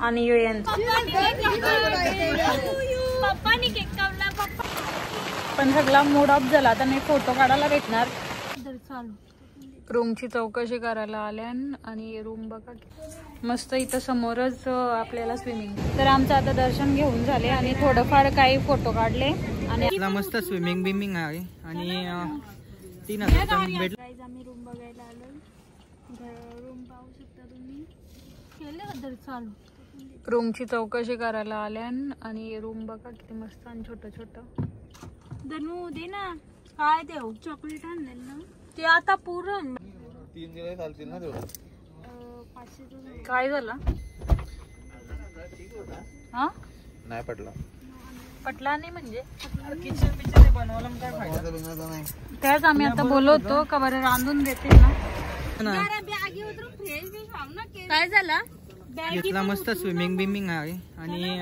आणि पप्पानी केक कापला पप्पा. पण सगळा मूड ऑफ झाला. आता मी फोटो काढायला भेटणार. रूमची चौकशी करायला आल्या आणि रूम बघा मस्त. इथं समोरच आपल्याला स्विमिंग. तर आमचं आता दर्शन घेऊन झाले आणि थोडंफार काही फोटो काढले आणि मस्त स्विमिंग बिमिंग आहे. आणि 3 आम्ही रूम बघायला आलो. रूम पाहू शकता तुम्ही. केलं चालू. रूमची चौकशी करायला आल्या आणि रूम बघा किती मस्त आणि छोटं छोटं. धनू दे ना. काय देऊ? चॉकलेट आणलेल ना ते आता पूर्ण 3 दिवस चालतील ना तेवढं. 500 काय झालं? हा नाही पटला. पटला नाही म्हणजे किचन पिचन बनवायला काय फायदा नाही. त्याच आम्ही आता बोलवतो का बरं रांधून देते ना. काय झालं? घेतला मस्त स्विमिंग बिमिंग आहे. आणि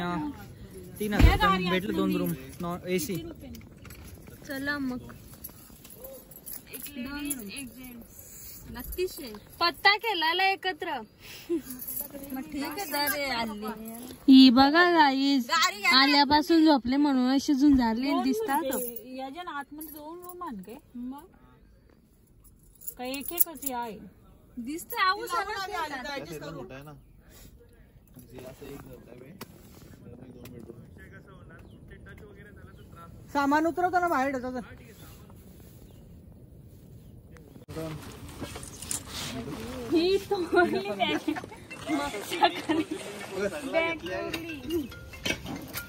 3000 भेटलं 2 रूम AC. चला मग नक्कीच पत्ता केला एकत्र. मग ठीक आहे. ही बघा गाईज आल्यापासून झोपले म्हणून अशी झुंजारले दिसतात. याच्या आतमध्ये 2 रूम आणते मग काय एक एकच आहे दिसते. सामान उतरवतो ना बाहेर.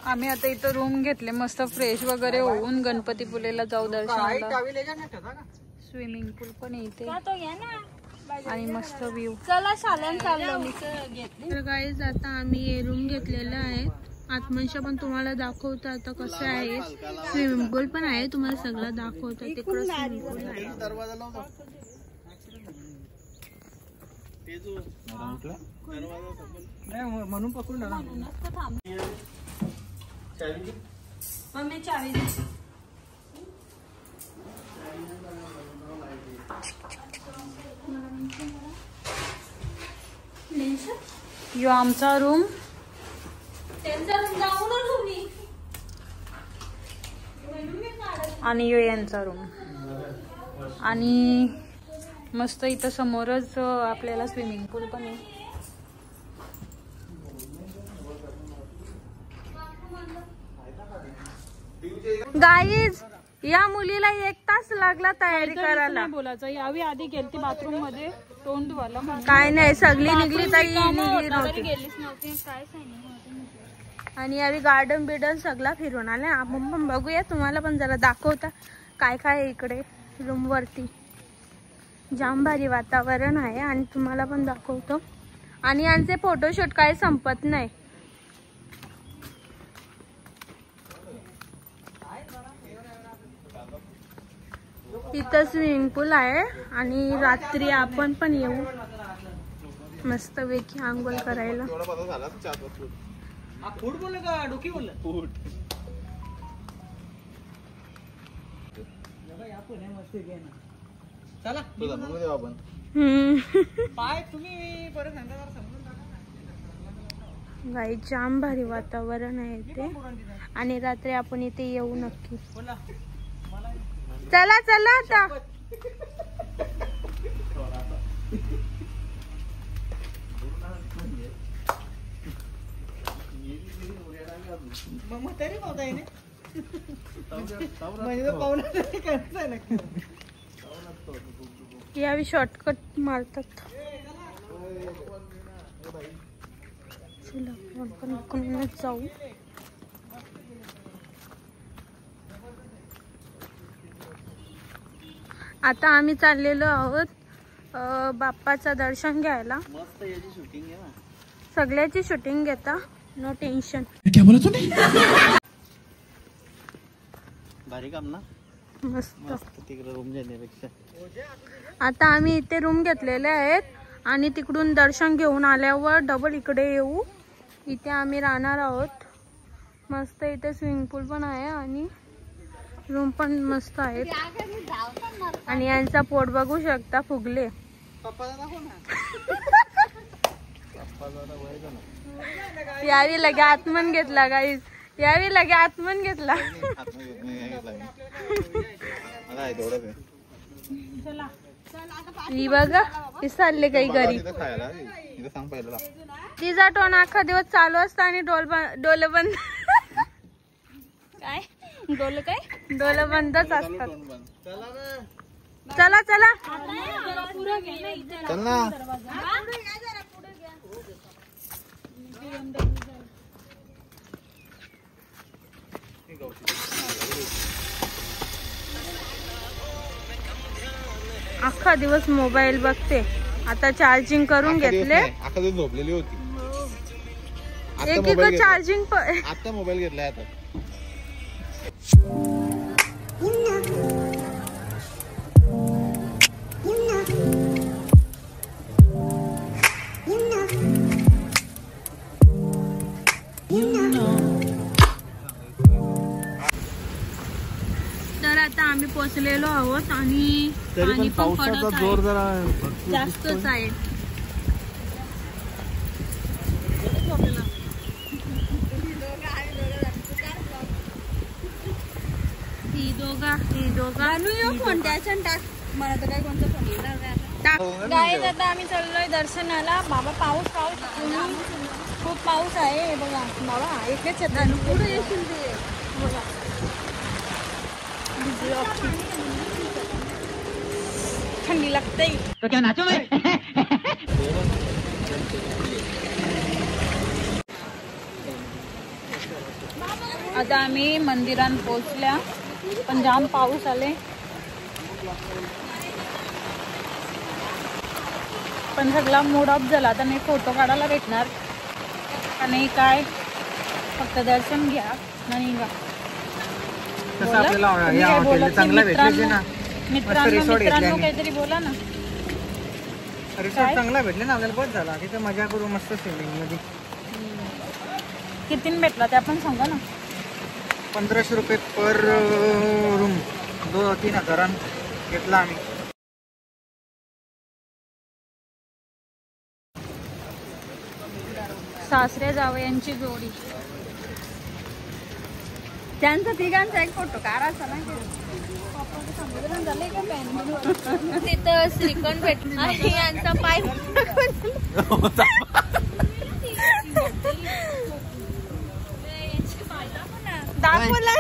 आम्ही आता इथं रूम घेतले मस्त फ्रेश वगैरे होऊन गणपतीपुलेला जाऊ दर्शनाला. स्विमिंग पूल पण इथे आणि मस्त व्ह्यू. चला शालन चाललो मी. तर गाईज आता आम्ही रूम घेतलेला आहे. आत्मनशा पण तुम्हाला दाखवतो आता कसं आहे. स्विमिंग पूल पण आहे. तुम्हाला सगळं दाखवतो. तिकडं स्विमिंग पूल आहे. म्हणून पकडून मम्मी चावी. यो आमचा रूम. आणि यो यांचा रूम. आणि मस्त इथं समोरच आपल्याला स्विमिंग पूल पण आहे. गाईज या मुलीला 1 तास लागला तयारी करायला. बोलायचं यावी आधी गेलती बाथरूम मध्ये तोंड धुवायला. काय नाही सगळी निघली तर निघली नव्हती. गेलीच नव्हती. काय आणि यावी गार्डन बिर्डन सगळा फिरून आले. आपण पण बघूया. तुम्हाला पण जरा दाखवता काय काय आहे इकडे रूम वरती. जाम भारी वातावरण आहे आणि तुम्हाला पण दाखवतो. आणि यांचे फोटोशूट काय संपत नाही. इथं स्विमिंग पूल आहे आणि रात्री आपण पण येऊ मस्त पैकी आंघोळ करायला. फूड बोलले का डोकी बोलले? फूड. चला आपण. पाय तुम्ही परत गाई जाम भारी वातावरण आहे इथे आणि रात्री आपण इथे येऊ नक्की. चला चला आता. तरी नव्हता म्हणजे यावी शॉर्टकट मारतात. चला आपण इकडूनच जाऊ. आता आम्ही चाललेलो आहोत बाप्पाचं दर्शन घ्यायला. मस्त याची शूटिंग आहे ना, सगळ्याची शूटिंग घेता, नो टेन्शन. क्या बोला तूने? भारी काम ना, मस्त. तिकडे रूम घेण्यापेक्षा. आता आम्ही इथे रूम घेतलेले आहेत आणि तिकडून दर्शन घेऊन आल्यावर डबल इकडे येऊ. इथे आम्ही राहणार आहोत. मस्त इथे स्विमिंग पूल पण आहे आणि रूम पण मस्त आहेत. आणि यांचा पोट बघू शकता, फुगले. यावी लगे आत्मन घेतला गाईस, यावी लगे आत्मन घेतला. ही बघा ती चालले काही घरी. तिचा टोन अख्खा दिवस चालू असता आणि डोले बंद काय डोले बंदच असतात. चला चला अख्खा दिवस मोबाईल बघते. आता चार्जिंग करून घेतले. झोपलेली होती. एक चार्जिंग आता मोबाईल घेतलाय. आता तर आता आम्ही पोहोचलेलो आहोत आणि पाणी पण पडत आहे, जास्तच आहे. ही दोघा गाईज आता आम्ही चाललोय दर्शनाला. बाबा पाऊस खूप पाऊस आहे. बघा बाबा एकच येतात, पुढे येशील ते बघा. थंडी लागते. तो क्या नाचो मैं? आता आम्ही मंदिरात पोहोचल्या, पण जाम पाऊस आले. पण सगळा मूड ऑफ झाला. आता नाही फोटो काढायला भेटणार का नाही काय, फक्त दर्शन घ्या आणि निघा. मित्रांनो काहीतरी बोला ना. रिसॉर्ट चांगला भेटले ना आपल्याला, बस झाला. तिथे मजा करू मस्त स्विमिंग मध्ये. कितीन भेटला ते आपण सांगा ना. 1500 रुपये पर रूम, 2-3 घेतला आम्ही. सासरे जावयांची जोडी, त्यांचा तिघांचा एक फोटो काढायचा ना. तिथं श्रीखंड भेटला आणि यांचा पाय दाखवला.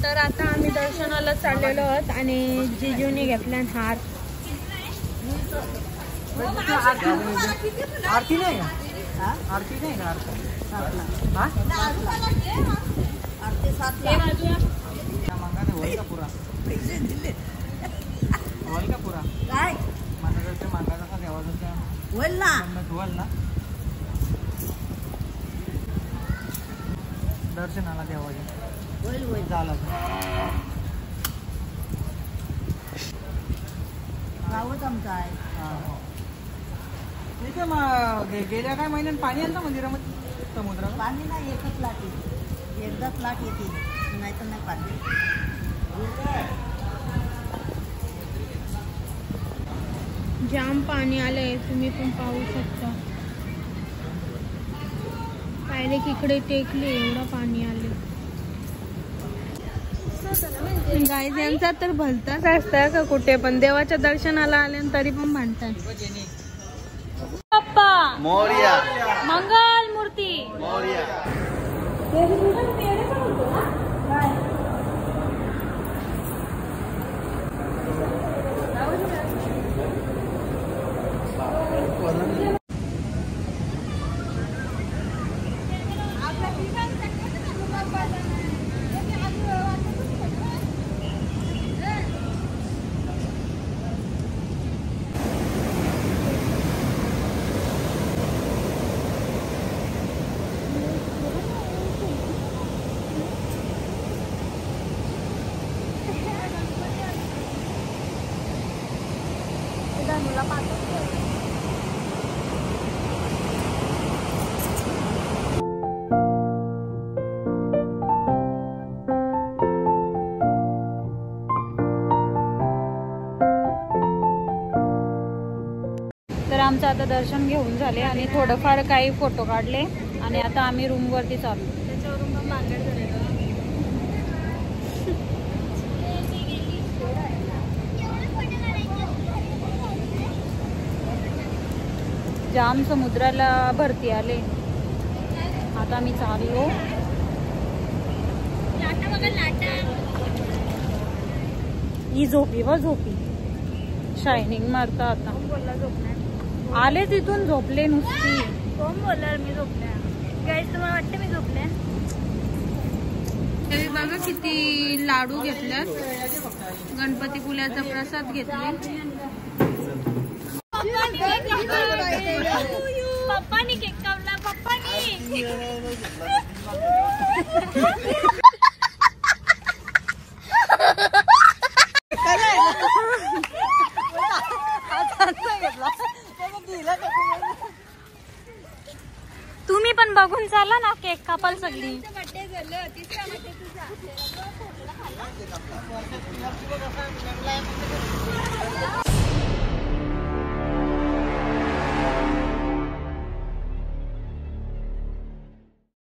तर आता आम्ही दर्शनाला चाललेलो आहोत आणि जिजूने घेतला हार. आरती नाही का? आरती नाही का? होईल का पुरा? होईल का पुरा? काय मागायचं मागायचा देवाचा होईल ना? होईल ना? दर्शनाला देवाच्या होईल होईल झालं. गावच आमचा आहे. तिथे मग गेल्या काय महिन्यात पाणी आलं ना मंदिरामध्ये? समुद्रात पाणी नाही, एकच लाट येते, एकदाच लाट येते, नाही तर नाही पाणी. जाम पाणी आलंय, तुम्ही पण पाहू शकता. डायरेक्ट इकडे टेकले, एवढं पाणी आले. गाईज यांचा तर भलताच असतं का कुठे पण देवाच्या दर्शनाला आले तरी पण म्हणतात बाप्पा मोरया, मंगल मूर्ती मोरया. आमचं आता दर्शन घेऊन झाले आणि थोडंफार काही फोटो काढले आणि आता आम्ही रूमवरती चाललो. त्याच्यावरून पण मागेल झालेलं. जाम समुद्राला भरती आले. आता आम्ही चाललो. लाटा बघा लाटा. ही झोपी व झोपी शायनिंग मारता. आता बोलला झोपणार. आले तिथून झोपले नुसती. कोण बोलणार मी झोपल्या? गाईस तुम्हाला वाटतं मी झोपल्या? बघा किती लाडू घेतल्यात. गणपती पुल्याचा प्रसाद घेतले. पप्पानी केक कापला. पप्पानी तुम्ही पण बघून चाला ना केक कापाल सगळी. बर्थडे झालं. तिसरा बर्थडे तुझा.